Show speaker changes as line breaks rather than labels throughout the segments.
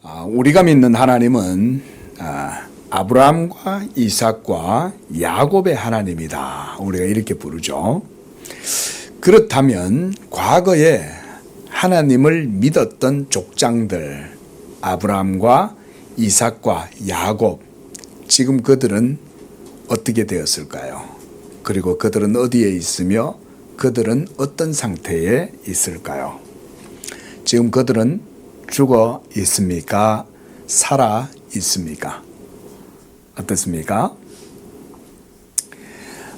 우리가 믿는 하나님은 아브라함과 이삭과 야곱의 하나님이다. 우리가 이렇게 부르죠. 그렇다면 과거에 하나님을 믿었던 족장들 아브라함과 이삭과 야곱, 지금 그들은 어떻게 되었을까요? 그리고 그들은 어디에 있으며 그들은 어떤 상태에 있을까요? 지금 그들은 죽어 있습니까? 살아 있습니까? 어떻습니까?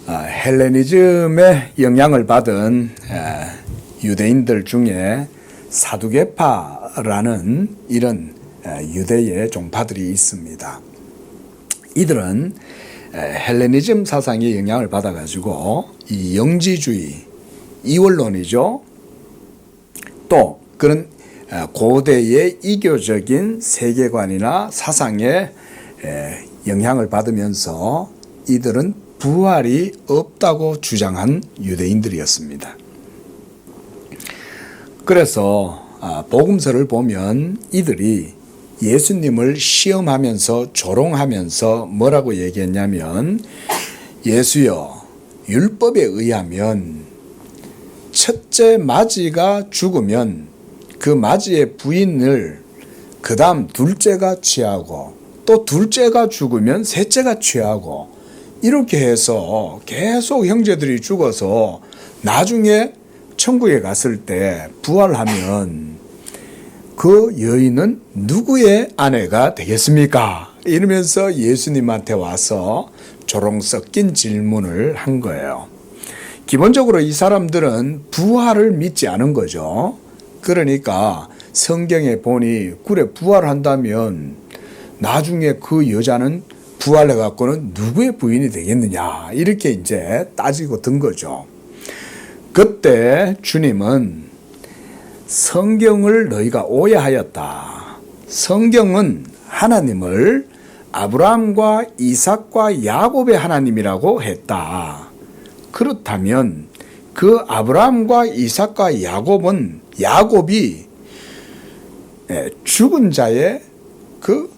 헬레니즘의 영향을 받은 유대인들 중에 사두개파라는 이런 유대의 종파들이 있습니다. 이들은 헬레니즘 사상의 영향을 받아가지고 이 영지주의, 이원론이죠. 또 그런 고대의 이교적인 세계관이나 사상에 영향을 받으면서 이들은 부활이 없다고 주장한 유대인들이었습니다. 그래서 복음서를 보면 이들이 예수님을 시험하면서 조롱하면서 뭐라고 얘기했냐면, 예수여, 율법에 의하면 첫째 맞이가 죽으면 그 맞이의 부인을 그 다음 둘째가 취하고 또 둘째가 죽으면 셋째가 취하고 이렇게 해서 계속 형제들이 죽어서 나중에 천국에 갔을 때 부활하면 그 여인은 누구의 아내가 되겠습니까? 이러면서 예수님한테 와서 조롱 섞인 질문을 한 거예요. 기본적으로 이 사람들은 부활을 믿지 않은 거죠. 그러니까 성경에 보니 그래 부활한다면 나중에 그 여자는 부활해 갖고는 누구의 부인이 되겠느냐 이렇게 이제 따지고 든 거죠. 그때 주님은 성경을 너희가 오해하였다. 성경은 하나님을 아브라함과 이삭과 야곱의 하나님이라고 했다. 그렇다면 그 아브라함과 이삭과 야곱이 죽은 자의 그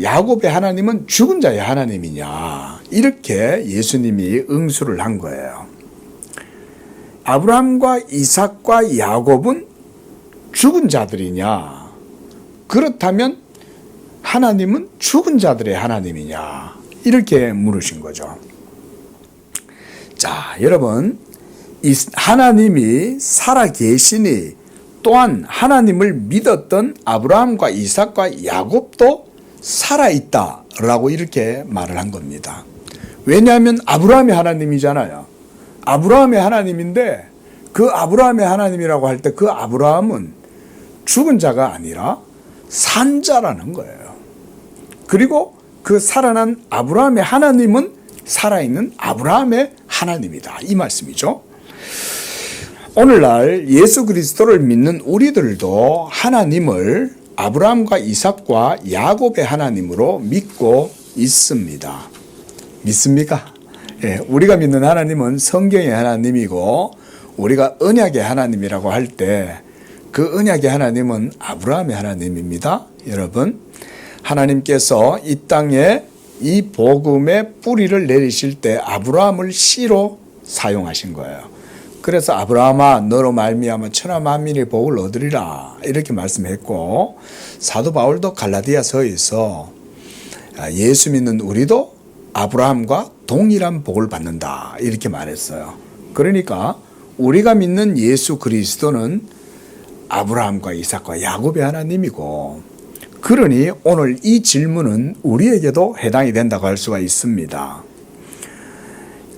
야곱의 하나님은 죽은 자의 하나님이냐 이렇게 예수님이 응수를 한 거예요. 아브라함과 이삭과 야곱은 죽은 자들이냐? 그렇다면 하나님은 죽은 자들의 하나님이냐? 이렇게 물으신 거죠. 자, 여러분, 하나님이 살아 계시니 또한 하나님을 믿었던 아브라함과 이삭과 야곱도 살아있다라고 이렇게 말을 한 겁니다. 왜냐하면 아브라함의 하나님이잖아요. 아브라함의 하나님인데 그 아브라함의 하나님이라고 할 때 그 아브라함은 죽은 자가 아니라 산 자라는 거예요. 그리고 그 살아난 아브라함의 하나님은 살아있는 아브라함의 하나님이다. 이 말씀이죠. 오늘날 예수 그리스도를 믿는 우리들도 하나님을 아브라함과 이삭과 야곱의 하나님으로 믿고 있습니다. 믿습니까? 예, 우리가 믿는 하나님은 성경의 하나님이고 우리가 언약의 하나님이라고 할 때 그 언약의 하나님은 아브라함의 하나님입니다. 여러분, 하나님께서 이 땅에 이 복음의 뿌리를 내리실 때 아브라함을 씨로 사용하신 거예요. 그래서 아브라함아 너로 말미암아 천하 만민의 복을 얻으리라 이렇게 말씀했고, 사도 바울도 갈라디아서에서 예수 믿는 우리도 아브라함과 동일한 복을 받는다 이렇게 말했어요. 그러니까 우리가 믿는 예수 그리스도는 아브라함과 이삭과 야곱의 하나님이고, 그러니 오늘 이 질문은 우리에게도 해당이 된다고 할 수가 있습니다.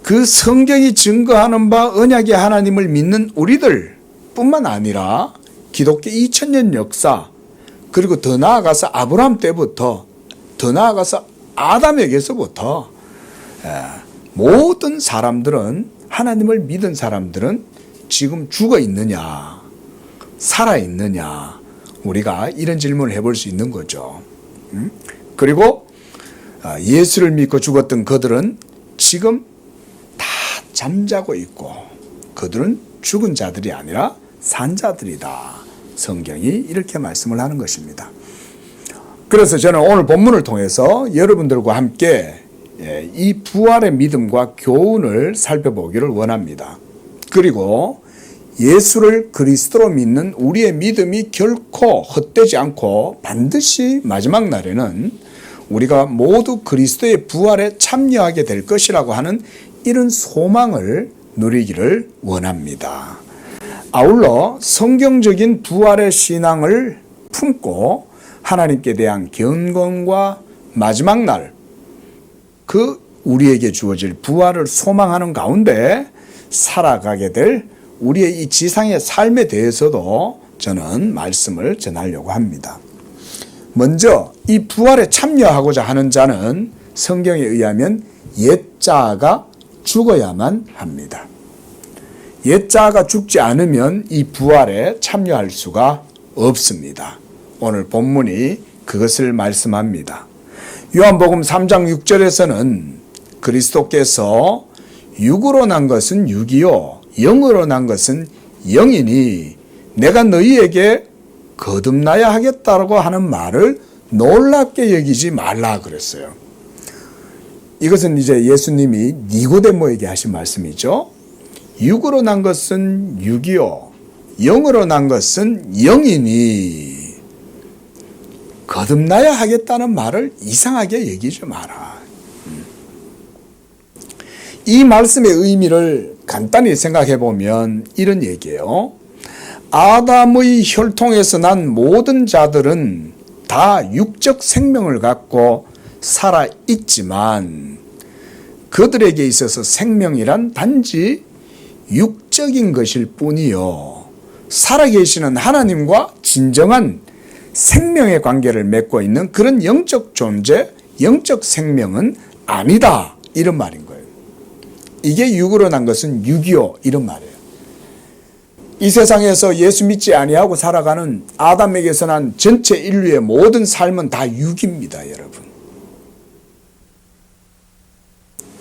그 성경이 증거하는 바 언약의 하나님을 믿는 우리들 뿐만 아니라 기독교 2000년 역사, 그리고 더 나아가서 아브라함 때부터, 더 나아가서 아담에게서부터 모든 사람들은, 하나님을 믿은 사람들은 지금 죽어 있느냐 살아 있느냐, 우리가 이런 질문을 해볼 수 있는 거죠. 그리고 예수를 믿고 죽었던 그들은 지금 다 잠자고 있고 그들은 죽은 자들이 아니라 산 자들이다. 성경이 이렇게 말씀을 하는 것입니다. 그래서 저는 오늘 본문을 통해서 여러분들과 함께 이 부활의 믿음과 교훈을 살펴보기를 원합니다. 그리고 예수를 그리스도로 믿는 우리의 믿음이 결코 헛되지 않고 반드시 마지막 날에는 우리가 모두 그리스도의 부활에 참여하게 될 것이라고 하는 이런 소망을 누리기를 원합니다. 아울러 성경적인 부활의 신앙을 품고 하나님께 대한 경건과 마지막 날 그 우리에게 주어질 부활을 소망하는 가운데 살아가게 될 우리의 이 지상의 삶에 대해서도 저는 말씀을 전하려고 합니다. 먼저 이 부활에 참여하고자 하는 자는 성경에 의하면 옛자아가 죽어야만 합니다. 옛자아가 죽지 않으면 이 부활에 참여할 수가 없습니다. 오늘 본문이 그것을 말씀합니다. 요한복음 3장 6절에서는 그리스도께서 육으로 난 것은 육이요 영으로 난 것은 영이니 내가 너희에게 거듭나야 하겠다고 하는 말을 놀랍게 여기지 말라 그랬어요. 이것은 이제 예수님이 니고데모에게 하신 말씀이죠. 육으로 난 것은 육이요 영으로 난 것은 영이니 거듭나야 하겠다는 말을 이상하게 여기지 마라. 이 말씀의 의미를 간단히 생각해 보면 이런 얘기예요. 아담의 혈통에서 난 모든 자들은 다 육적 생명을 갖고 살아 있지만 그들에게 있어서 생명이란 단지 육적인 것일 뿐이요. 살아계시는 하나님과 진정한 생명의 관계를 맺고 있는 그런 영적 존재, 영적 생명은 아니다. 이런 말인 거예요. 이게 육으로 난 것은 육이요. 이런 말이에요. 이 세상에서 예수 믿지 아니하고 살아가는 아담에게서 난 전체 인류의 모든 삶은 다 육입니다, 여러분.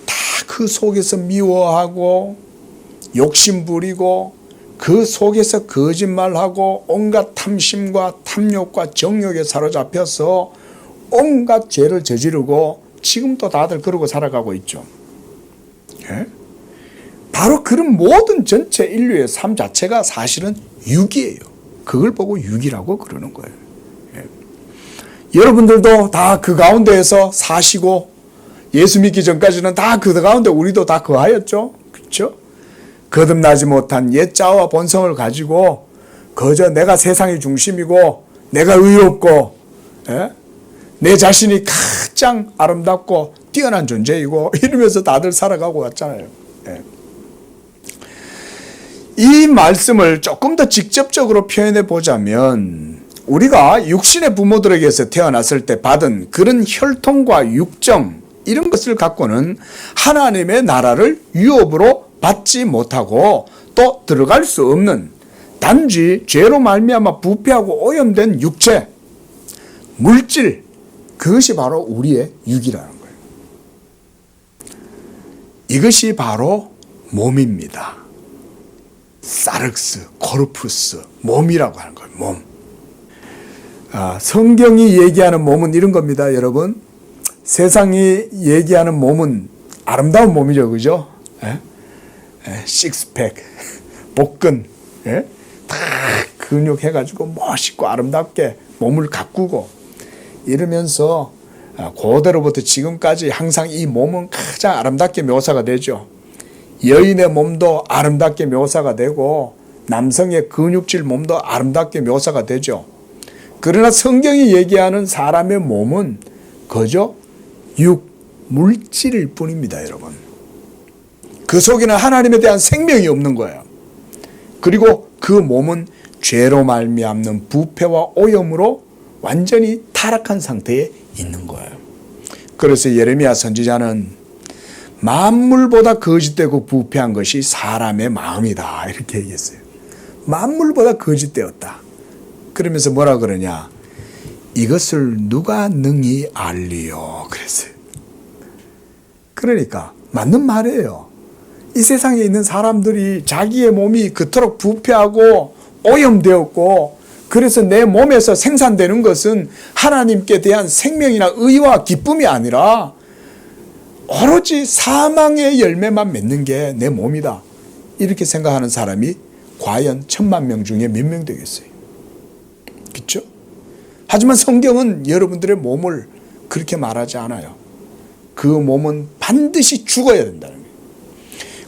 다 그 속에서 미워하고 욕심 부리고 그 속에서 거짓말하고 온갖 탐심과 탐욕과 정욕에 사로잡혀서 온갖 죄를 저지르고 지금도 다들 그러고 살아가고 있죠. 예? 바로 그런 모든 전체 인류의 삶 자체가 사실은 육이에요. 그걸 보고 육이라고 그러는 거예요. 예. 여러분들도 다 그 가운데에서 사시고 예수 믿기 전까지는 다 그 가운데 우리도 다 거하였죠. 그렇죠? 거듭나지 못한 옛자와 본성을 가지고 그저 내가 세상의 중심이고 내가 의롭고 내 자신이 가장 아름답고 뛰어난 존재이고 이러면서 다들 살아가고 왔잖아요. 이 말씀을 조금 더 직접적으로 표현해 보자면 우리가 육신의 부모들에게서 태어났을 때 받은 그런 혈통과 육정 이런 것을 갖고는 하나님의 나라를 유업으로 받지 못하고 또 들어갈 수 없는 단지 죄로 말미암아 부패하고 오염된 육체, 물질, 그것이 바로 우리의 육이라는 거예요. 이것이 바로 몸입니다. 사르크스, 코르푸스, 몸이라고 하는 거예요. 몸. 성경이 얘기하는 몸은 이런 겁니다, 여러분. 세상이 얘기하는 몸은 아름다운 몸이죠, 그죠? 식스팩, 복근, 다 근육 해가지고 멋있고 아름답게 몸을 가꾸고 이러면서 고대로부터 지금까지 항상 이 몸은 가장 아름답게 묘사가 되죠. 여인의 몸도 아름답게 묘사가 되고 남성의 근육질 몸도 아름답게 묘사가 되죠. 그러나 성경이 얘기하는 사람의 몸은 그저 물질일 뿐입니다, 여러분. 그 속에는 하나님에 대한 생명이 없는 거예요. 그리고 그 몸은 죄로 말미암는 부패와 오염으로 완전히 타락한 상태에 있는 거예요. 그래서 예레미야 선지자는 만물보다 거짓되고 부패한 것이 사람의 마음이다 이렇게 얘기했어요. 만물보다 거짓되었다. 그러면서 뭐라 그러냐? 이것을 누가 능히 알리요? 그랬어요. 그러니까 맞는 말이에요. 이 세상에 있는 사람들이 자기의 몸이 그토록 부패하고 오염되었고 그래서 내 몸에서 생산되는 것은 하나님께 대한 생명이나 의와 기쁨이 아니라 오로지 사망의 열매만 맺는 게 내 몸이다. 이렇게 생각하는 사람이 과연 1000만 명 중에 몇 명 되겠어요? 그렇죠? 하지만 성경은 여러분들의 몸을 그렇게 말하지 않아요. 그 몸은 반드시 죽어야 된다는 거예요.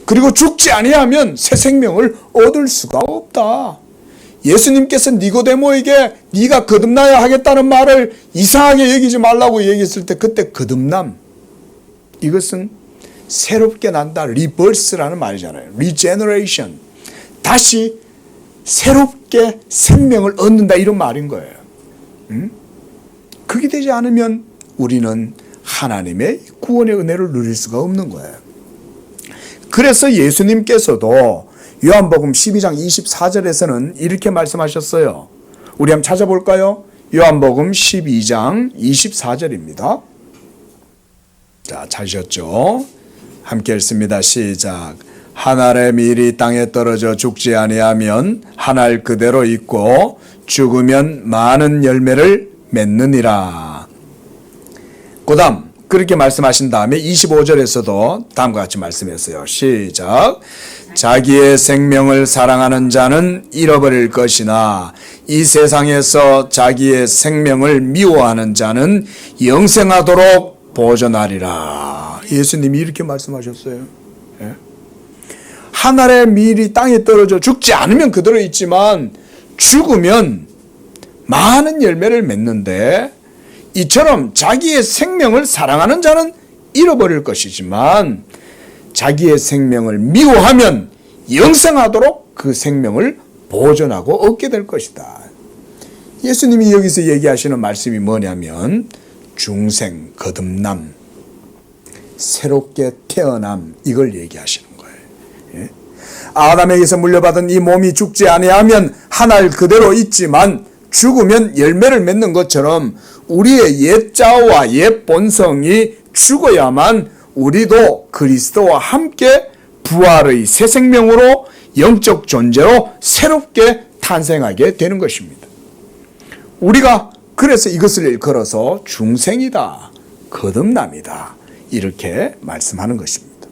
그리고 죽지 아니하면 새 생명을 얻을 수가 없다. 예수님께서 니고데모에게 네가 거듭나야 하겠다는 말을 이상하게 여기지 말라고 얘기했을 때 그때 거듭남, 이것은 새롭게 난다, 리버스라는 말이잖아요. 리제너레이션, 다시 새롭게 생명을 얻는다, 이런 말인 거예요. 그게 되지 않으면 우리는 하나님의 구원의 은혜를 누릴 수가 없는 거예요. 그래서 예수님께서도 요한복음 12장 24절에서는 이렇게 말씀하셨어요. 우리 한번 찾아볼까요? 요한복음 12장 24절입니다. 자, 찾으셨죠? 함께 읽습니다. 시작. 한 알의 밀이 땅에 떨어져 죽지 아니하면 한 알 그대로 있고 죽으면 많은 열매를 맺느니라. 그 다음 그렇게 말씀하신 다음에 25절에서도 다음과 같이 말씀했어요. 시작. 자기의 생명을 사랑하는 자는 잃어버릴 것이나 이 세상에서 자기의 생명을 미워하는 자는 영생하도록 보존하리라. 예수님이 이렇게 말씀하셨어요. 예? 한 알의 밀이 땅에 떨어져 죽지 않으면 그대로 있지만 죽으면 많은 열매를 맺는데, 이처럼 자기의 생명을 사랑하는 자는 잃어버릴 것이지만 자기의 생명을 미워하면 영생하도록 그 생명을 보존하고 얻게 될 것이다. 예수님이 여기서 얘기하시는 말씀이 뭐냐면 중생, 거듭남, 새롭게 태어남, 이걸 얘기하시는 거예요. 예? 아담에게서 물려받은 이 몸이 죽지 아니하면 한 알 그대로 있지만 죽으면 열매를 맺는 것처럼 우리의 옛 자아와 옛 본성이 죽어야만 우리도 그리스도와 함께 부활의 새 생명으로 영적 존재로 새롭게 탄생하게 되는 것입니다. 우리가 그래서 이것을 일컬어서 중생이다, 거듭남이다, 이렇게 말씀하는 것입니다.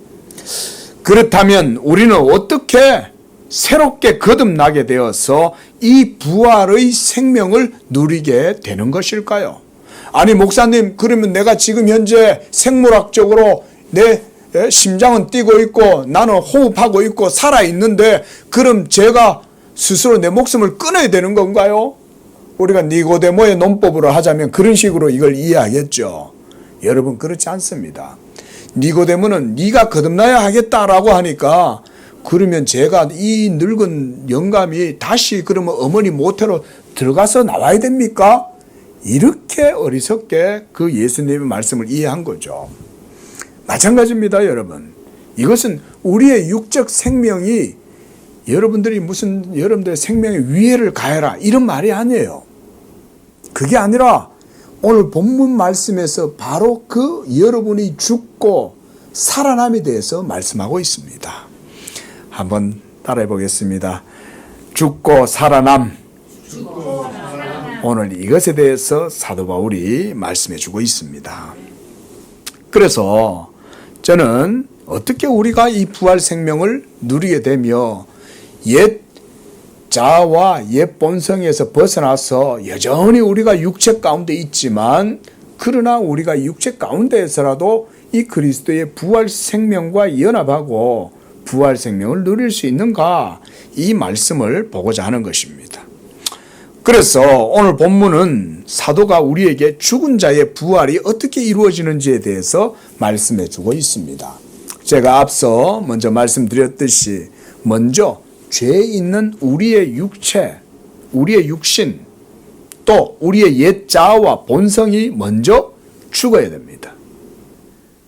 그렇다면 우리는 어떻게 새롭게 거듭나게 되어서 이 부활의 생명을 누리게 되는 것일까요? 아니 목사님, 그러면 내가 지금 현재 생물학적으로 내 심장은 뛰고 있고 나는 호흡하고 있고 살아있는데 그럼 제가 스스로 내 목숨을 끊어야 되는 건가요? 우리가 니고데모의 논법으로 하자면 그런 식으로 이걸 이해하겠죠. 여러분, 그렇지 않습니다. 니고데모는 네가 거듭나야 하겠다라고 하니까 그러면 제가 이 늙은 영감이 다시 그러면 어머니 모태로 들어가서 나와야 됩니까? 이렇게 어리석게 그 예수님의 말씀을 이해한 거죠. 마찬가지입니다, 여러분. 이것은 우리의 육적 생명이 여러분들이 무슨 여러분들의 생명에 위해를 가해라 이런 말이 아니에요. 그게 아니라 오늘 본문 말씀에서 바로 그 여러분이 죽고 살아남에 대해서 말씀하고 있습니다. 한번 따라해 보겠습니다. 죽고 살아남. 오늘 이것에 대해서 사도 바울이 말씀해 주고 있습니다. 그래서 저는 어떻게 우리가 이 부활 생명을 누리게 되며 옛 자아와 옛 본성에서 벗어나서 여전히 우리가 육체 가운데 있지만 그러나 우리가 육체 가운데에서라도 이 그리스도의 부활 생명과 연합하고 부활 생명을 누릴 수 있는가, 이 말씀을 보고자 하는 것입니다. 그래서 오늘 본문은 사도가 우리에게 죽은 자의 부활이 어떻게 이루어지는지에 대해서 말씀해 주고 있습니다. 제가 앞서 먼저 말씀드렸듯이 먼저 죄 있는 우리의 육체, 우리의 육신, 또 우리의 옛 자아와 본성이 먼저 죽어야 됩니다.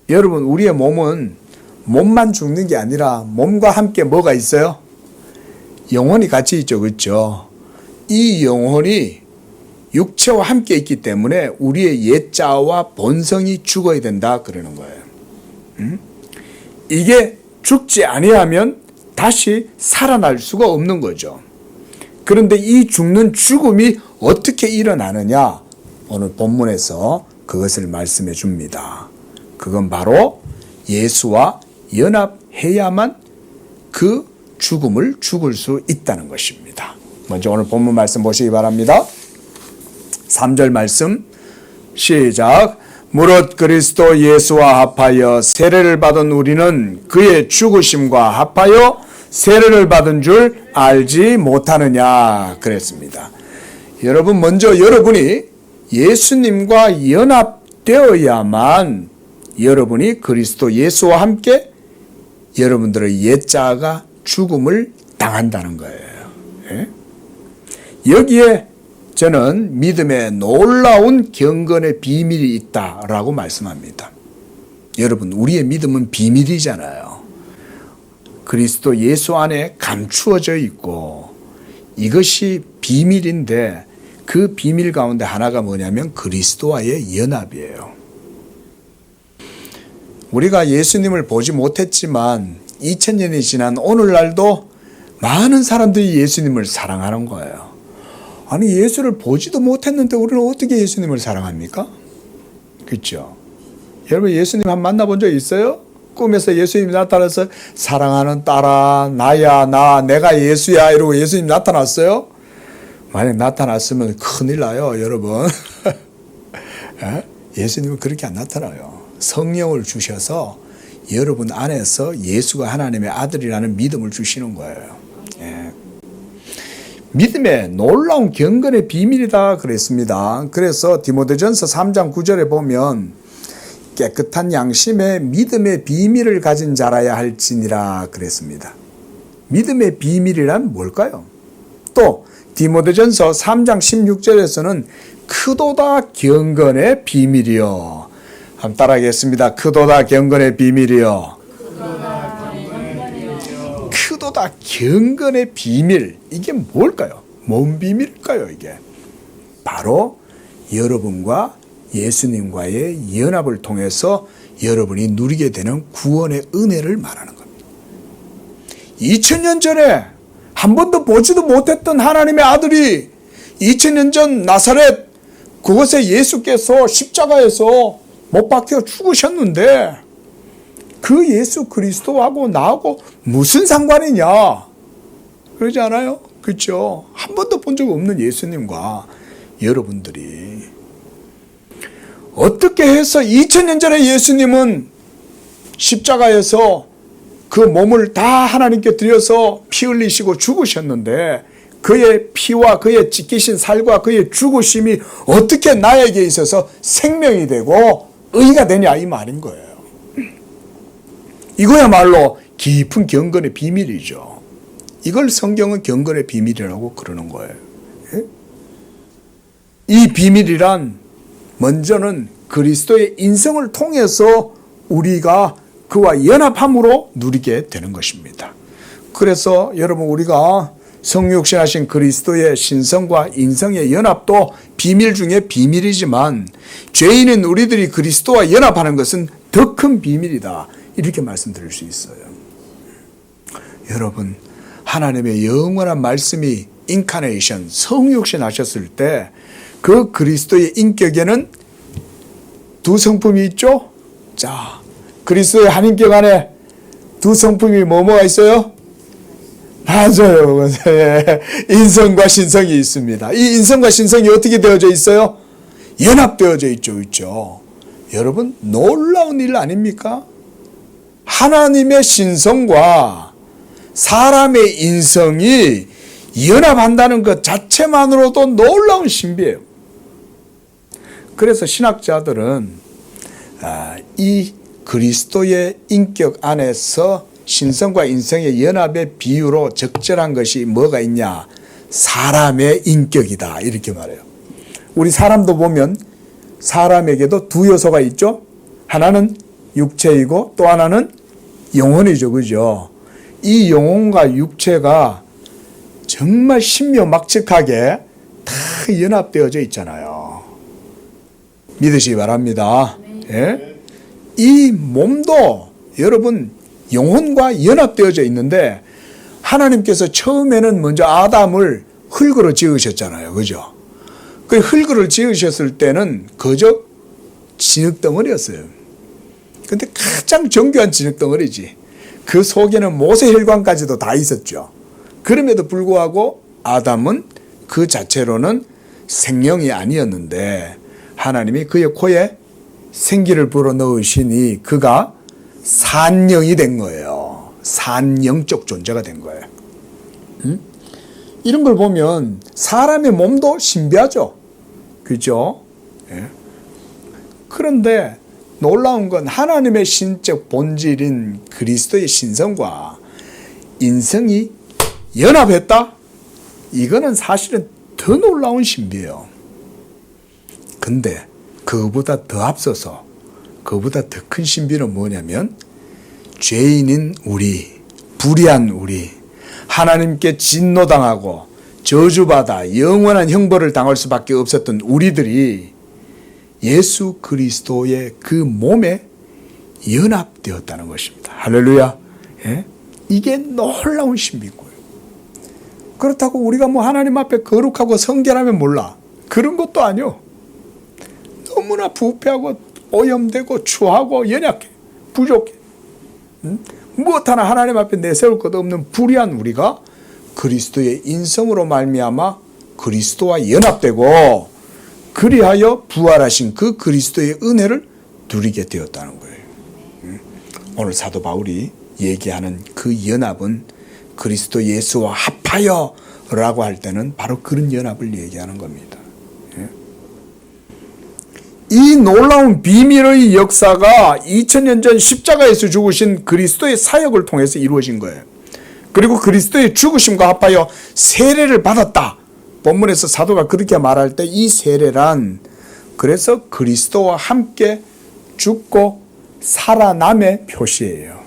여러분, 우리의 몸은 몸만 죽는 게 아니라 몸과 함께 뭐가 있어요? 영혼이 같이 있죠. 그렇죠? 이 영혼이 육체와 함께 있기 때문에 우리의 옛 자아와 본성이 죽어야 된다 그러는 거예요. 이게 죽지 아니하면 다시 살아날 수가 없는 거죠. 그런데 이 죽는 죽음이 어떻게 일어나느냐? 오늘 본문에서 그것을 말씀해 줍니다. 그건 바로 예수와 연합해야만 그 죽음을 죽을 수 있다는 것입니다. 먼저 오늘 본문 말씀 보시기 바랍니다. 3절 말씀 시작. 무릇 그리스도 예수와 합하여 세례를 받은 우리는 그의 죽으심과 합하여 세례를 받은 줄 알지 못하느냐 그랬습니다. 여러분, 먼저 여러분이 예수님과 연합되어야만 여러분이 그리스도 예수와 함께 여러분들의 옛자가 죽음을 당한다는 거예요. 예? 여기에 저는 믿음의 놀라운 경건의 비밀이 있다라고 말씀합니다. 여러분, 우리의 믿음은 비밀이잖아요. 그리스도 예수 안에 감추어져 있고 이것이 비밀인데 그 비밀 가운데 하나가 뭐냐면 그리스도와의 연합이에요. 우리가 예수님을 보지 못했지만 2000년이 지난 오늘날도 많은 사람들이 예수님을 사랑하는 거예요. 아니, 예수를 보지도 못했는데 우리는 어떻게 예수님을 사랑합니까? 그렇죠? 여러분, 예수님 한번 만나본 적 있어요? 꿈에서 예수님이 나타나서 사랑하는 딸아, 나야, 내가 예수야 이러고 예수님 나타났어요? 만약 나타났으면 큰일 나요, 여러분. 예수님은 그렇게 안 나타나요. 성령을 주셔서 여러분 안에서 예수가 하나님의 아들이라는 믿음을 주시는 거예요. 예. 믿음의 놀라운 경건의 비밀이다 그랬습니다. 그래서 디모데전서 3장 9절에 보면 깨끗한 양심의 믿음의 비밀을 가진 자라야 할지니라 그랬습니다. 믿음의 비밀이란 뭘까요? 또 디모데전서 3장 16절에서는 크도다 경건의 비밀이요. 한번 따라하겠습니다. 크도다 경건의 비밀이요. 크도다 경건의 비밀. 이게 뭘까요? 뭔 비밀일까요, 이게? 바로 여러분과 예수님과의 연합을 통해서 여러분이 누리게 되는 구원의 은혜를 말하는 겁니다. 2000년 전에 한 번도 보지도 못했던 하나님의 아들이 2000년 전 나사렛 그곳에 예수께서 십자가에서 못 박혀 죽으셨는데 그 예수 그리스도하고 나하고 무슨 상관이냐? 그러지 않아요? 그렇죠? 한 번도 본 적 없는 예수님과 여러분들이 어떻게 해서 2000년 전에 예수님은 십자가에서 그 몸을 다 하나님께 드려서 피 흘리시고 죽으셨는데 그의 피와 그의 찢기신 살과 그의 죽으심이 어떻게 나에게 있어서 생명이 되고 의가 되냐 이 말인 거예요. 이거야말로 깊은 경건의 비밀이죠. 이걸 성경은 경건의 비밀이라고 그러는 거예요. 이 비밀이란 먼저는 그리스도의 인성을 통해서 우리가 그와 연합함으로 누리게 되는 것입니다. 그래서 여러분, 우리가 성육신하신 그리스도의 신성과 인성의 연합도 비밀 중에 비밀이지만 죄인인 우리들이 그리스도와 연합하는 것은 더 큰 비밀이다. 이렇게 말씀드릴 수 있어요. 여러분, 하나님의 영원한 말씀이 인카네이션, 성육신하셨을 때 그 그리스도의 인격에는 두 성품이 있죠? 자, 그리스도의 한 인격 안에 두 성품이 뭐가 있어요? 맞아요. 인성과 신성이 있습니다. 이 인성과 신성이 어떻게 되어져 있어요? 연합되어져 있죠. 여러분, 놀라운 일 아닙니까? 하나님의 신성과 사람의 인성이 연합한다는 것 자체만으로도 놀라운 신비예요. 그래서 신학자들은 이 그리스도의 인격 안에서 신성과 인성의 연합의 비유로 적절한 것이 뭐가 있냐? 사람의 인격이다. 이렇게 말해요. 우리 사람도 보면 사람에게도 두 요소가 있죠. 하나는 육체이고 또 하나는 영혼이죠. 그죠? 이 영혼과 육체가 정말 신묘막측하게 다 연합되어져 있잖아요. 믿으시기 바랍니다. 예? 이 몸도 여러분 영혼과 연합되어져 있는데 하나님께서 처음에는 먼저 아담을 흙으로 지으셨잖아요. 그죠? 그 흙으로 지으셨을 때는 그저 진흙덩어리였어요. 근데 가장 정교한 진흙덩어리지. 그 속에는 모세혈관까지도 다 있었죠. 그럼에도 불구하고 아담은 그 자체로는 생명이 아니었는데 하나님이 그의 코에 생기를 불어넣으시니 그가 산영이 된 거예요. 산영적 존재가 된 거예요. 이런 걸 보면 사람의 몸도 신비하죠. 그죠? 예. 그런데 놀라운 건 하나님의 신적 본질인 그리스도의 신성과 인성이 연합했다? 이거는 사실은 더 놀라운 신비예요. 근데 그보다 더 앞서서 그보다 더 큰 신비는 뭐냐면 죄인인 우리, 불의한 우리, 하나님께 진노당하고 저주받아 영원한 형벌을 당할 수밖에 없었던 우리들이 예수 그리스도의 그 몸에 연합되었다는 것입니다. 할렐루야. 예? 이게 놀라운 신비고요. 그렇다고 우리가 뭐 하나님 앞에 거룩하고 성결하면 몰라. 그런 것도 아니요. 너무나 부패하고 오염되고 추하고 연약해. 부족해. 무엇 하나 하나님 앞에 내세울 것 없는 불의한 우리가 그리스도의 인성으로 말미암아 그리스도와 연합되고 그리하여 부활하신 그 그리스도의 은혜를 누리게 되었다는 거예요. 오늘 사도 바울이 얘기하는 그 연합은 그리스도 예수와 합하여 라고 할 때는 바로 그런 연합을 얘기하는 겁니다. 이 놀라운 비밀의 역사가 2000년 전 십자가에서 죽으신 그리스도의 사역을 통해서 이루어진 거예요. 그리고 그리스도의 죽으심과 합하여 세례를 받았다. 본문에서 사도가 그렇게 말할 때 이 세례란 그래서 그리스도와 함께 죽고 살아남의 표시예요.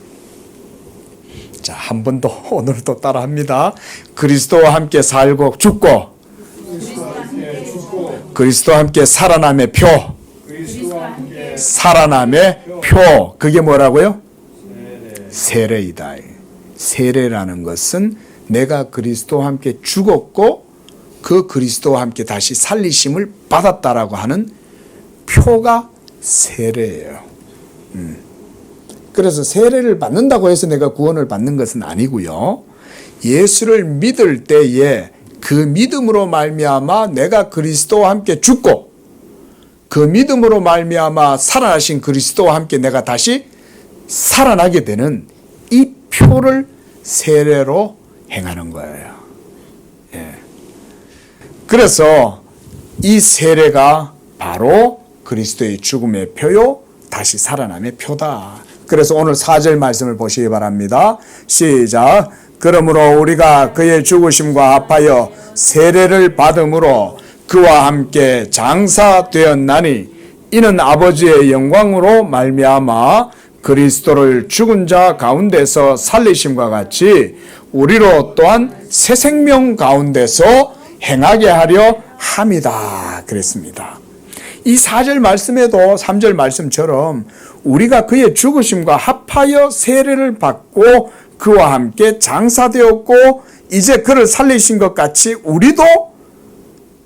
자, 한 번 더 오늘 또 따라합니다. 그리스도와 함께 살고 죽고 그리스도와 함께 살아남의 표. 살아남의 표. 그게 뭐라고요? 세례이다. 세례라는 것은 내가 그리스도와 함께 죽었고 그 그리스도와 함께 다시 살리심을 받았다라고 하는 표가 세례예요. 그래서 세례를 받는다고 해서 내가 구원을 받는 것은 아니고요. 예수를 믿을 때에 그 믿음으로 말미암아 내가 그리스도와 함께 죽고 그 믿음으로 말미암아 살아나신 그리스도와 함께 내가 다시 살아나게 되는 이 표를 세례로 행하는 거예요. 예. 그래서 이 세례가 바로 그리스도의 죽음의 표요, 다시 살아남의 표다. 그래서 오늘 4절 말씀을 보시기 바랍니다. 시작. 그러므로 우리가 그의 죽으심과 합하여 세례를 받음으로 그와 함께 장사되었나니 이는 아버지의 영광으로 말미암아 그리스도를 죽은 자 가운데서 살리심과 같이 우리로 또한 새 생명 가운데서 행하게 하려 함이다. 그랬습니다. 이 4절 말씀에도 3절 말씀처럼 우리가 그의 죽으심과 합하여 세례를 받고 그와 함께 장사되었고 이제 그를 살리신 것 같이 우리도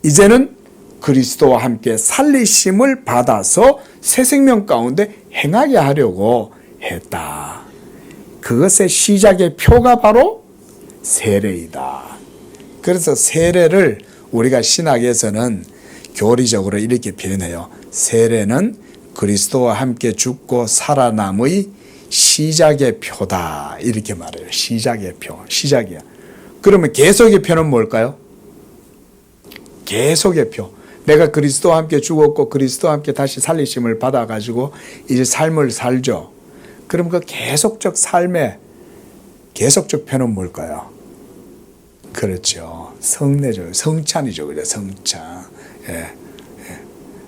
이제는 그리스도와 함께 살리심을 받아서 새 생명 가운데 행하게 하려고 했다. 그것의 시작의 표가 바로 세례이다. 그래서 세례를 우리가 신학에서는 교리적으로 이렇게 표현해요. 세례는 그리스도와 함께 죽고 살아남의 시작의 표다. 이렇게 말해요. 시작의 표. 시작이야. 그러면 계속의 표는 뭘까요? 계속의 표. 내가 그리스도와 함께 죽었고 그리스도와 함께 다시 살리심을 받아가지고 이제 삶을 살죠. 그럼 그 계속적 삶의 계속적 표는 뭘까요? 그렇죠. 성례죠. 성찬이죠. 그죠? 성찬. 예. 예.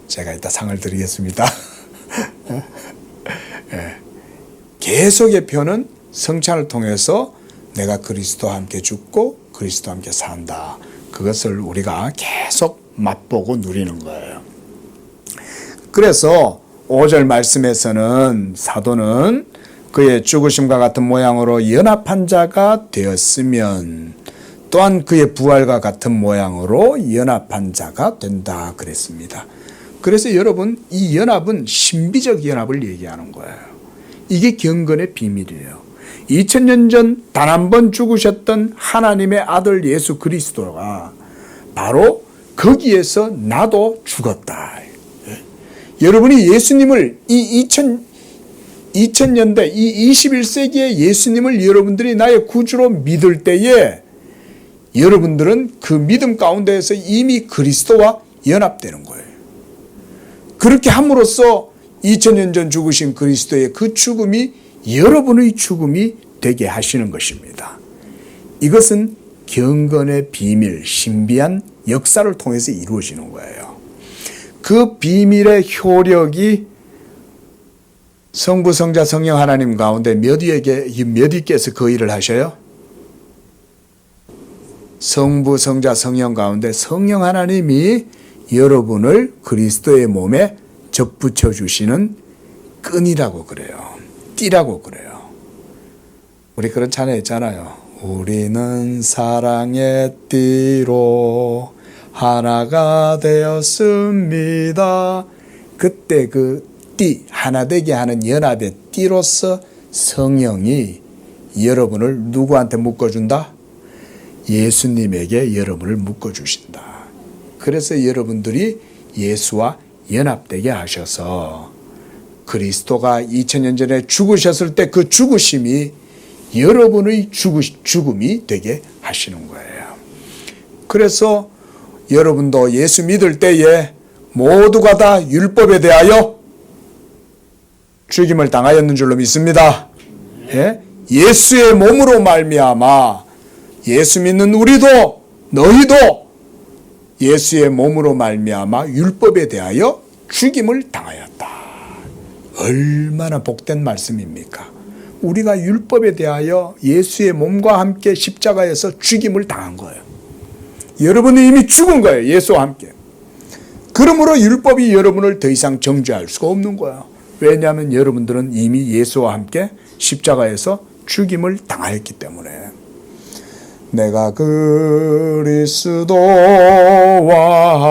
제가 이따 상을 드리겠습니다. 예. 계속의 표는 성찬을 통해서 내가 그리스도와 함께 죽고 그리스도와 함께 산다. 그것을 우리가 계속 맛보고 누리는 거예요. 그래서 5절 말씀에서는 사도는 그의 죽으심과 같은 모양으로 연합한 자가 되었으면 또한 그의 부활과 같은 모양으로 연합한 자가 된다 그랬습니다. 그래서 여러분, 이 연합은 신비적 연합을 얘기하는 거예요. 이게 경건의 비밀이에요. 2000년 전 단 한 번 죽으셨던 하나님의 아들 예수 그리스도가 바로 거기에서 나도 죽었다. 여러분이 예수님을 이 2000년대 이 21세기의 예수님을 여러분들이 나의 구주로 믿을 때에 여러분들은 그 믿음 가운데에서 이미 그리스도와 연합되는 거예요. 그렇게 함으로써 2000년 전 죽으신 그리스도의 그 죽음이 여러분의 죽음이 되게 하시는 것입니다. 이것은 경건의 비밀, 신비한 역사를 통해서 이루어지는 거예요. 그 비밀의 효력이 성부, 성자, 성령 하나님 가운데 몇 위께서 그 일을 하셔요? 성부, 성자, 성령 가운데 성령 하나님이 여러분을 그리스도의 몸에 접붙여 주시는 끈이라고 그래요. 띠라고 그래요. 우리 그런 찬양 했잖아요. 우리는 사랑의 띠로 하나가 되었습니다. 그때 그 띠, 하나 되게 하는 연합의 띠로서 성령이 여러분을 누구한테 묶어준다? 예수님에게 여러분을 묶어주신다. 그래서 여러분들이 예수와 연합되게 하셔서 그리스도가 2000년 전에 죽으셨을 때 그 죽으심이 여러분의 죽음이 되게 하시는 거예요. 그래서 여러분도 예수 믿을 때에 모두가 다 율법에 대하여 죽임을 당하였는 줄로 믿습니다. 예? 예수의 몸으로 말미암아 예수 믿는 우리도 너희도 예수의 몸으로 말미암아 율법에 대하여 죽임을 당하였다. 얼마나 복된 말씀입니까? 우리가 율법에 대하여 예수의 몸과 함께 십자가에서 죽임을 당한 거예요. 여러분은 이미 죽은 거예요. 예수와 함께. 그러므로 율법이 여러분을 더 이상 정죄할 수가 없는 거예요. 왜냐하면 여러분들은 이미 예수와 함께 십자가에서 죽임을 당하였기 때문에. 내가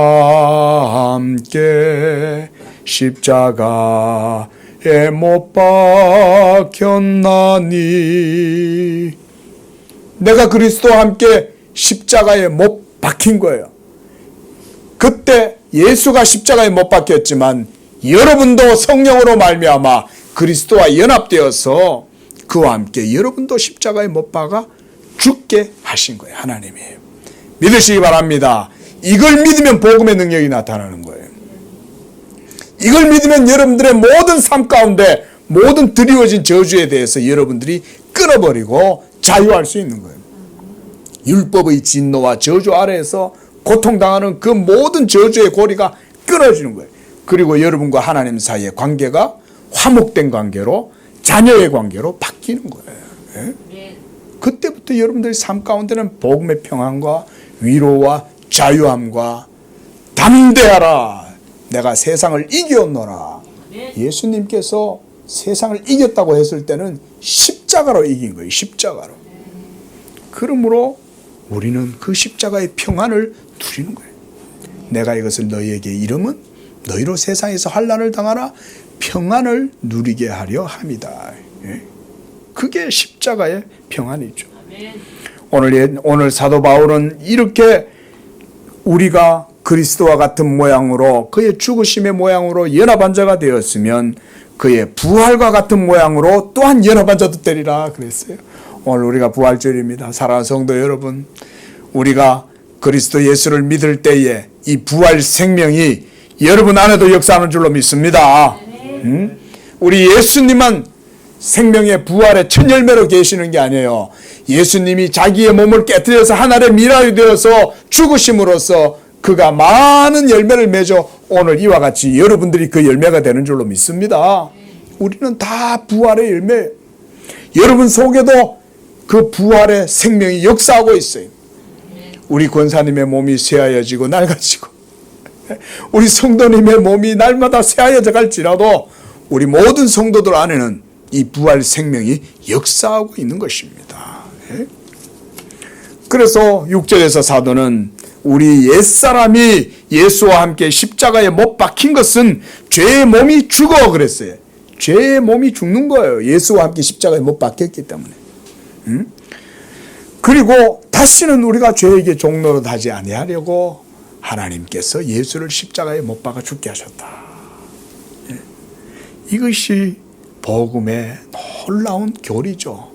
그리스도와 함께 십자가에 못 박혔나니. 내가 그리스도와 함께 십자가에 못 박힌 거예요. 그때 예수가 십자가에 못 박혔지만 여러분도 성령으로 말미암아 그리스도와 연합되어서 그와 함께 여러분도 십자가에 못 박아 죽게 하신 거예요. 하나님이. 믿으시기 바랍니다. 이걸 믿으면 복음의 능력이 나타나는 거예요. 이걸 믿으면 여러분들의 모든 삶 가운데 모든 드리워진 저주에 대해서 여러분들이 끊어버리고 자유할 수 있는 거예요. 율법의 진노와 저주 아래에서 고통당하는 그 모든 저주의 고리가 끊어지는 거예요. 그리고 여러분과 하나님 사이의 관계가 화목된 관계로 자녀의 관계로 바뀌는 거예요. 예? 그때부터 여러분들의 삶 가운데는 복음의 평안과 위로와 자유함과 담대하라. 내가 세상을 이겼노라. 예수님께서 세상을 이겼다고 했을 때는 십자가로 이긴 거예요. 십자가로. 그러므로 우리는 그 십자가의 평안을 누리는 거예요. 내가 이것을 너희에게 이름은 너희로 세상에서 환난을 당하나 평안을 누리게 하려 함이다. 그게 십자가의 평안이죠. 오늘 사도 바울은 이렇게 우리가 그리스도와 같은 모양으로 그의 죽으심의 모양으로 연합한 자가 되었으면 그의 부활과 같은 모양으로 또한 연합한 자도 되리라 그랬어요. 오늘 우리가 부활절입니다. 사랑하는 성도 여러분, 우리가 그리스도 예수를 믿을 때에 이 부활 생명이 여러분 안에도 역사하는 줄로 믿습니다. 우리 예수님만 생명의 부활의 첫 열매로 계시는 게 아니에요. 예수님이 자기의 몸을 깨뜨려서 하늘의 미라이 되어서 죽으심으로써 그가 많은 열매를 맺어 오늘 이와 같이 여러분들이 그 열매가 되는 줄로 믿습니다. 우리는 다 부활의 열매. 여러분 속에도 그 부활의 생명이 역사하고 있어요. 우리 권사님의 몸이 쇠하여지고 낡아지고 우리 성도님의 몸이 날마다 쇠하여져 갈지라도 우리 모든 성도들 안에는 이 부활 생명이 역사하고 있는 것입니다. 그래서 6절에서 사도는 우리 옛사람이 예수와 함께 십자가에 못 박힌 것은 죄의 몸이 죽어 그랬어요. 죄의 몸이 죽는 거예요. 예수와 함께 십자가에 못 박혔기 때문에. 그리고 다시는 우리가 죄에게 종노릇하지 아니하려고 하나님께서 예수를 십자가에 못 박아 죽게 하셨다. 이것이 복음의 놀라운 교리죠.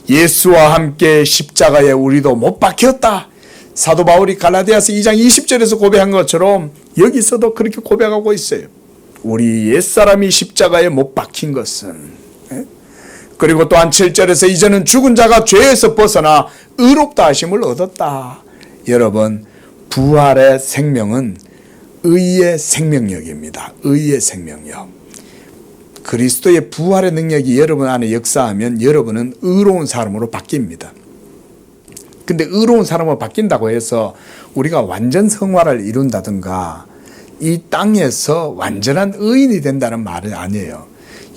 예수와 함께 십자가에 우리도 못 박혔다. 사도 바울이 갈라디아서 2장 20절에서 고백한 것처럼 여기서도 그렇게 고백하고 있어요. 우리 옛사람이 십자가에 못 박힌 것은. 그리고 또한 7절에서 이제는 죽은 자가 죄에서 벗어나 의롭다 하심을 얻었다. 여러분, 부활의 생명은 의의 생명력입니다. 의의 생명력. 그리스도의 부활의 능력이 여러분 안에 역사하면 여러분은 의로운 사람으로 바뀝니다. 근데 의로운 사람으로 바뀐다고 해서 우리가 완전 성화를 이룬다든가 이 땅에서 완전한 의인이 된다는 말은 아니에요.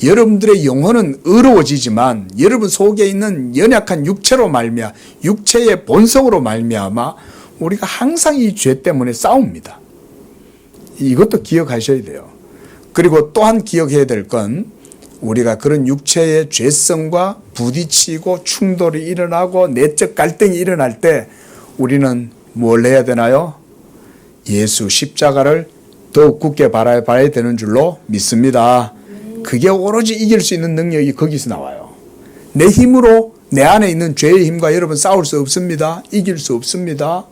여러분들의 영혼은 의로워지지만 여러분 속에 있는 연약한 육체로 말미암아 육체의 본성으로 말미암아 우리가 항상 이 죄 때문에 싸웁니다. 이것도 기억하셔야 돼요. 그리고 또한 기억해야 될 건 우리가 그런 육체의 죄성과 부딪히고 충돌이 일어나고 내적 갈등이 일어날 때 우리는 뭘 해야 되나요? 예수 십자가를 더욱 굳게 바라봐야 되는 줄로 믿습니다. 그게 오로지 이길 수 있는 능력이 거기서 나와요. 내 힘으로 내 안에 있는 죄의 힘과 여러분 싸울 수 없습니다. 이길 수 없습니다.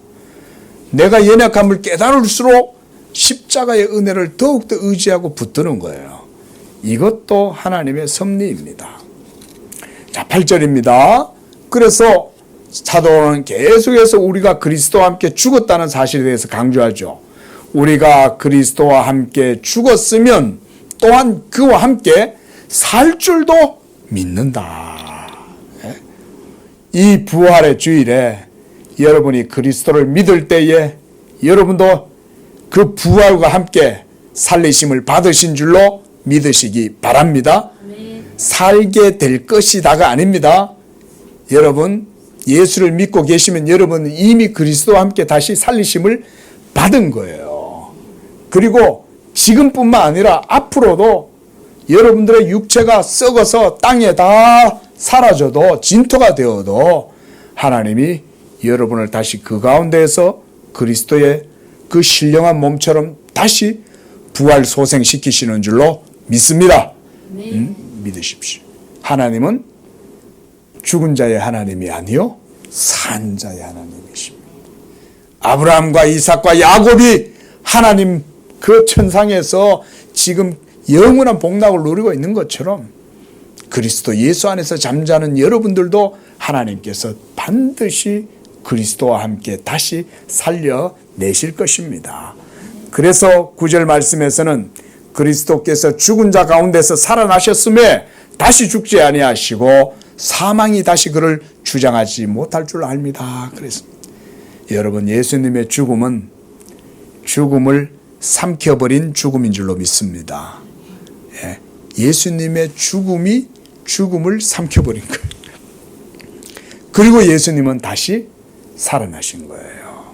내가 연약함을 깨달을수록 십자가의 은혜를 더욱더 의지하고 붙드는 거예요. 이것도 하나님의 섭리입니다. 자, 8절입니다. 그래서 사도는 계속해서 우리가 그리스도와 함께 죽었다는 사실에 대해서 강조하죠. 우리가 그리스도와 함께 죽었으면 또한 그와 함께 살 줄도 믿는다. 이 부활의 주일에 여러분이 그리스도를 믿을 때에 여러분도 그 부활과 함께 살리심을 받으신 줄로 믿으시기 바랍니다. 살게 될 것이다가 아닙니다. 여러분 예수를 믿고 계시면 여러분은 이미 그리스도와 함께 다시 살리심을 받은 거예요. 그리고 지금뿐만 아니라 앞으로도 여러분들의 육체가 썩어서 땅에 다 사라져도 진토가 되어도 하나님이 여러분을 다시 그 가운데에서 그리스도의 그 신령한 몸처럼 다시 부활 소생시키시는 줄로 믿습니다. 믿으십시오. 하나님은 죽은 자의 하나님이 아니요 산 자의 하나님이십니다. 아브라함과 이삭과 야곱이 하나님 그 천상에서 지금 영원한 복락을 누리고 있는 것처럼 그리스도 예수 안에서 잠자는 여러분들도 하나님께서 반드시 그리스도와 함께 다시 살려내실 것입니다. 그래서 9절 말씀에서는 그리스도께서 죽은 자 가운데서 살아나셨음에 다시 죽지 아니하시고 사망이 다시 그를 주장하지 못할 줄 압니다. 그랬습니다. 여러분 예수님의 죽음은 죽음을 삼켜버린 죽음인 줄로 믿습니다. 예수님의 죽음이 죽음을 삼켜버린 거예요. 그리고 예수님은 다시 살아나신 거예요.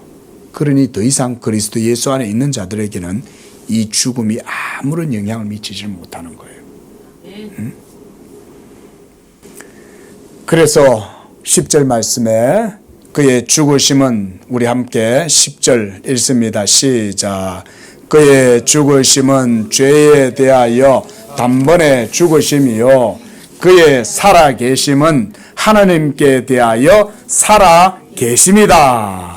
그러니 더 이상 그리스도 예수 안에 있는 자들에게는 이 죽음이 아무런 영향을 미치지 못하는 거예요. 그래서 10절 말씀에 그의 죽으심은 우리 함께 10절 읽습니다. 시작. 그의 죽으심은 죄에 대하여 단번에 죽으심이요 그의 살아계심은 하나님께 대하여 살아계심이다.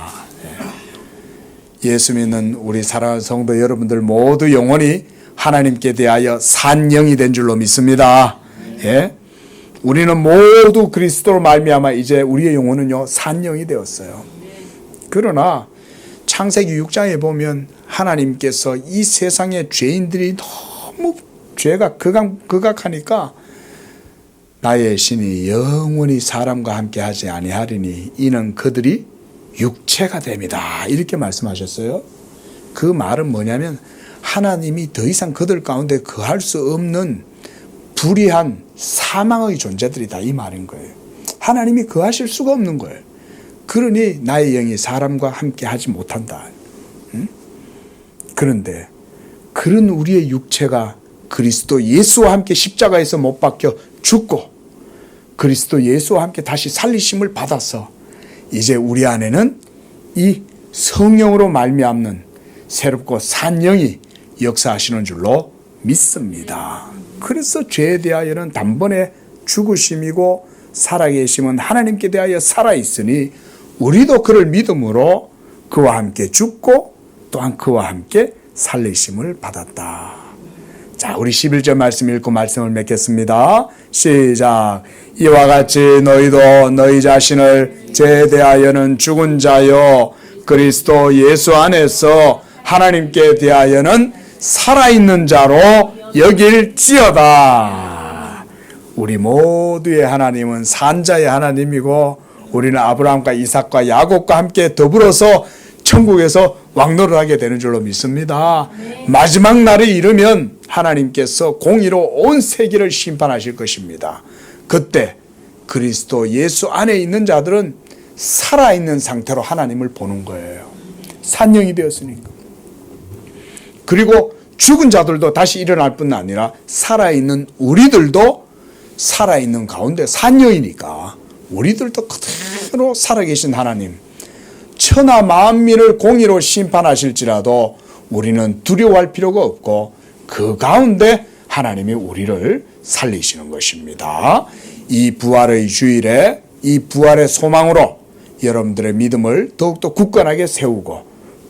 예수 믿는 우리 사랑하는 성도 여러분들 모두 영혼이 하나님께 대하여 산 영이 된 줄로 믿습니다. 예? 우리는 모두 그리스도로 말미암아 이제 우리의 영혼은요 산 영이 되었어요. 그러나 창세기 6장에 보면 하나님께서 이 세상의 죄인들이 너무 죄가 극악하니까 나의 신이 영원히 사람과 함께 하지 아니하리니 이는 그들이 육체가 됩니다. 이렇게 말씀하셨어요. 그 말은 뭐냐면 하나님이 더 이상 그들 가운데 거할 수 없는 불의한 사망의 존재들이다 이 말인 거예요. 하나님이 거하실 수가 없는 거예요. 그러니 나의 영이 사람과 함께 하지 못한다. 그런데 그런 우리의 육체가 그리스도 예수와 함께 십자가에서 못 박혀 죽고 그리스도 예수와 함께 다시 살리심을 받아서 이제 우리 안에는 이 성령으로 말미암는 새롭고 산 영이 역사하시는 줄로 믿습니다. 그래서 죄에 대하여는 단번에 죽으심이고 살아계심은 하나님께 대하여 살아있으니 우리도 그를 믿음으로 그와 함께 죽고 또한 그와 함께 살리심을 받았다. 자, 우리 11절 말씀 읽고 말씀을 맺겠습니다. 시작. 이와 같이 너희도 너희 자신을 죄에 대하여는 죽은 자요 그리스도 예수 안에서 하나님께 대하여는 살아있는 자로 여길지어다. 우리 모두의 하나님은 산자의 하나님이고 우리는 아브라함과 이삭과 야곱과 함께 더불어서 천국에서 왕노릇하게 되는 줄로 믿습니다. 마지막 날에 이르면 하나님께서 공의로 온 세계를 심판하실 것입니다. 그때 그리스도 예수 안에 있는 자들은 살아있는 상태로 하나님을 보는 거예요. 산영이 되었으니까. 그리고 죽은 자들도 다시 일어날 뿐 아니라 살아있는 우리들도 살아있는 가운데 산영이니까 우리들도 그대로 살아계신 하나님, 천하 만민을 공의로 심판하실지라도 우리는 두려워할 필요가 없고 그 가운데 하나님이 우리를 살리시는 것입니다. 이 부활의 주일에 이 부활의 소망으로 여러분들의 믿음을 더욱더 굳건하게 세우고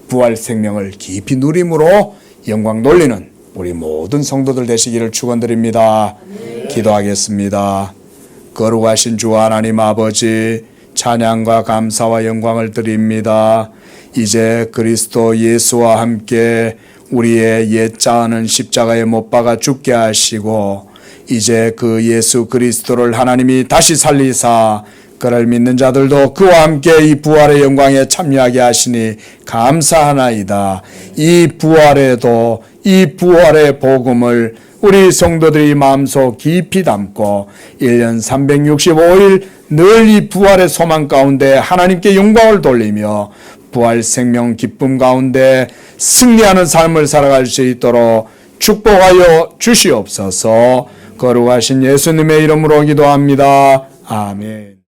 부활 생명을 깊이 누림으로 영광 돌리는 우리 모든 성도들 되시기를 축원드립니다. 기도하겠습니다. 거룩하신 주 하나님 아버지, 찬양과 감사와 영광을 드립니다. 이제 그리스도 예수와 함께 우리의 옛자는 십자가에 못 박아 죽게 하시고 이제 그 예수 그리스도를 하나님이 다시 살리사 그를 믿는 자들도 그와 함께 이 부활의 영광에 참여하게 하시니 감사하나이다. 이 부활에도 이 부활의 복음을 우리 성도들이 마음속 깊이 담고 1년 365일 늘 이 부활의 소망 가운데 하나님께 영광을 돌리며 부활 생명 기쁨 가운데 승리하는 삶을 살아갈 수 있도록 축복하여 주시옵소서. 거룩하신 예수님의 이름으로 기도합니다. 아멘.